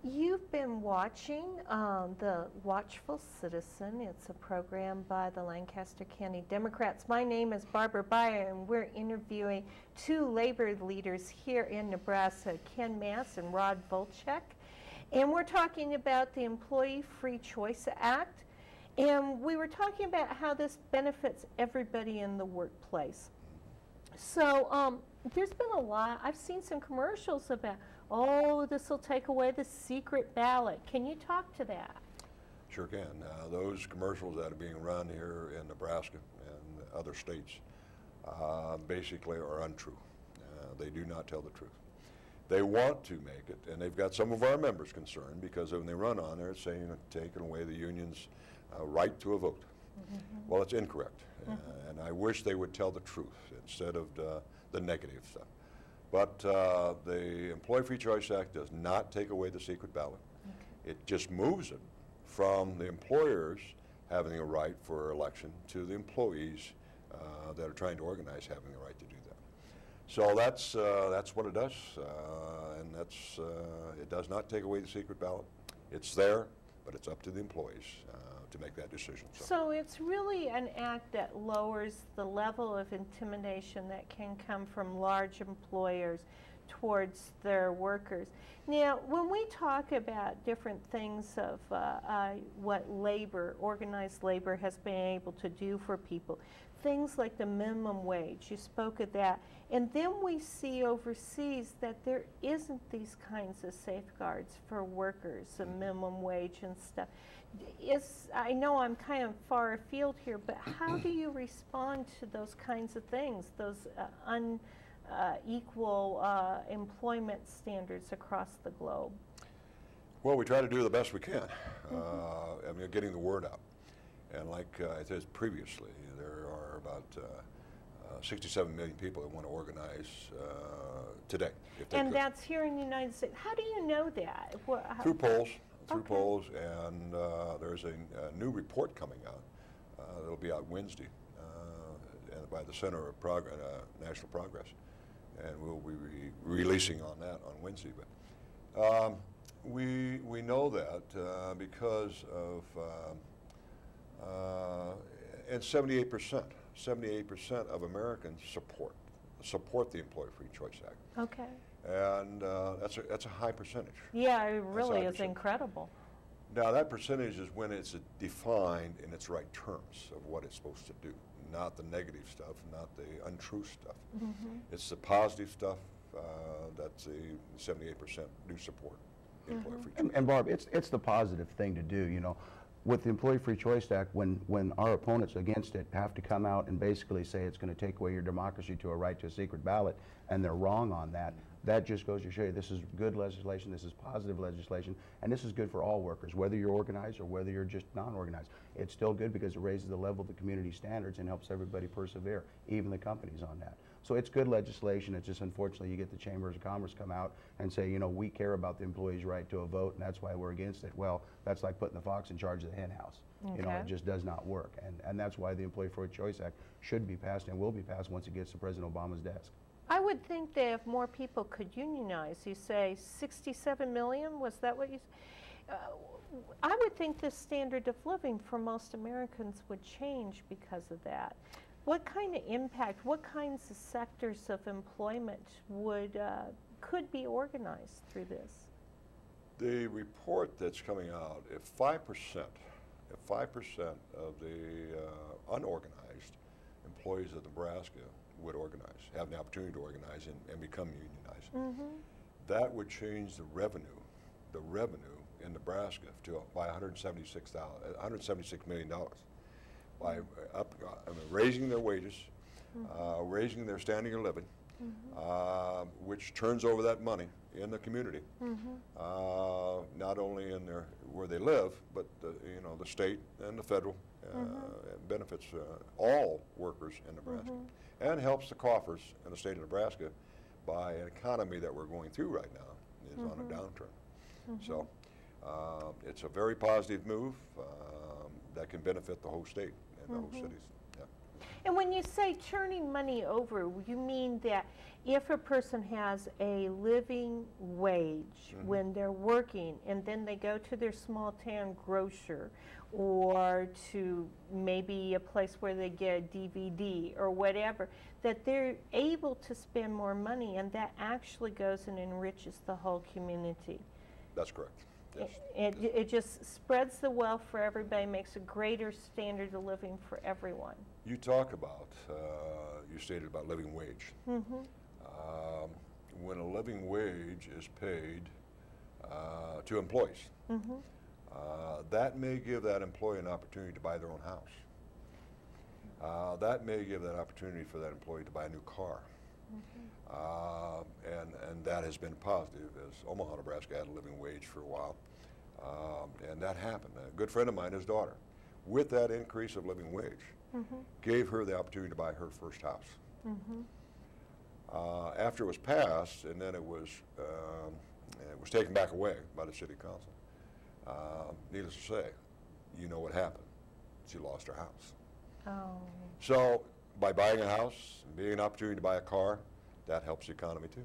You've been watching the Watchful Citizen. It's a program by the Lancaster County Democrats. My name is Barbara Baier, and we're interviewing two labor leaders here in Nebraska, Ken Mass and Rod Vlcek. And we're talking about the Employee Free Choice Act. And we were talking about how this benefits everybody in the workplace. So there's been a lot. I've seen some commercials about, oh, this will take away the secret ballot. Can you talk to that? Sure can. Those commercials that are being run here in Nebraska and other states basically are untrue. They do not tell the truth. They want to make it, and they've got some of our members concerned because when they run on there, it's saying taking away the union's right to a vote. Mm-hmm. Well, it's incorrect, and I wish they would tell the truth instead of the negative stuff. But the Employee Free Choice Act does not take away the secret ballot. Okay. It just moves it from the employers having a right for election to the employees that are trying to organize having the right to do that. So that's what it does, and it does not take away the secret ballot. It's there, but it's up to the employees to make that decision. So it's really an act that lowers the level of intimidation that can come from large employers towards their workers. Now, when we talk about different things of what labor, organized labor, has been able to do for people, things like the minimum wage, you spoke of that, and then we see overseas that there isn't these kinds of safeguards for workers, the minimum wage and stuff. I know I'm kind of far afield here, but how do you respond to those kinds of things, those unequal employment standards across the globe? Well, we try to do the best we can. I mean, getting the word out. And like I said previously, there are about 67 million people that want to organize today. And that's here in the United States. How do you know that? Through polls. Through polls, and there's a new report coming out. It'll be out Wednesday by the Center of National Progress, and we'll be releasing on that on Wednesday. But we know that because of and 78% of Americans support the Employee Free Choice Act. Okay. And that's a high percentage. Yeah, it really is incredible. Now that percentage is when it's defined in its right terms of what it's supposed to do, not the negative stuff, not the untrue stuff. Mm-hmm. It's the positive stuff that the 78% do support the Employee Free Choice. And Barb, it's the positive thing to do, you know. With the Employee Free Choice Act, when our opponents against it have to come out and basically say it's going to take away your democracy to a right to a secret ballot, and they're wrong on that, that just goes to show you this is good legislation, this is positive legislation, and this is good for all workers, whether you're organized or whether you're just non-organized. It's still good because it raises the level of the community standards and helps everybody persevere, even the companies on that. So it's good legislation. It's just unfortunately you get the Chambers of Commerce come out and say, you know, we care about the employees' right to a vote and that's why we're against it. Well, that's like putting the fox in charge of the hen house. Okay. You know, it just does not work. And that's why the Employee Free Choice Act should be passed and will be passed once it gets to President Obama's desk. I would think that if more people could unionize, you say 67 million, was that what you said? I would think the standard of living for most Americans would change because of that. What kind of impact, what kinds of sectors of employment could be organized through this? The report that's coming out, if 5% of the unorganized employees of Nebraska would organize, have the opportunity to organize and become unionized, that would change the revenue in Nebraska by $176 million. By raising their wages, raising their standard of living, which turns over that money in the community, not only in where they live, but the state and the federal benefits all workers in Nebraska, and helps the coffers in the state of Nebraska by an economy that we're going through right now is on a downturn. So it's a very positive move that can benefit the whole state and the whole cities. Yeah. And when you say turning money over, you mean that if a person has a living wage when they're working and then they go to their small town grocer or to maybe a place where they get a DVD or whatever, that they're able to spend more money and that actually goes and enriches the whole community. That's correct. Yes. It just spreads the wealth for everybody, makes a greater standard of living for everyone. You talk about, you stated about living wage. When a living wage is paid to employees, that may give that employee an opportunity to buy their own house. That may give that opportunity for that employee to buy a new car. And that has been positive, as Omaha, Nebraska had a living wage for a while. And that happened. A good friend of mine, his daughter, with that increase of living wage, gave her the opportunity to buy her first house. After it was passed, and then it was taken back away by the city council. Needless to say, you know what happened. She lost her house. Oh. So by buying a house and being an opportunity to buy a car, that helps the economy too.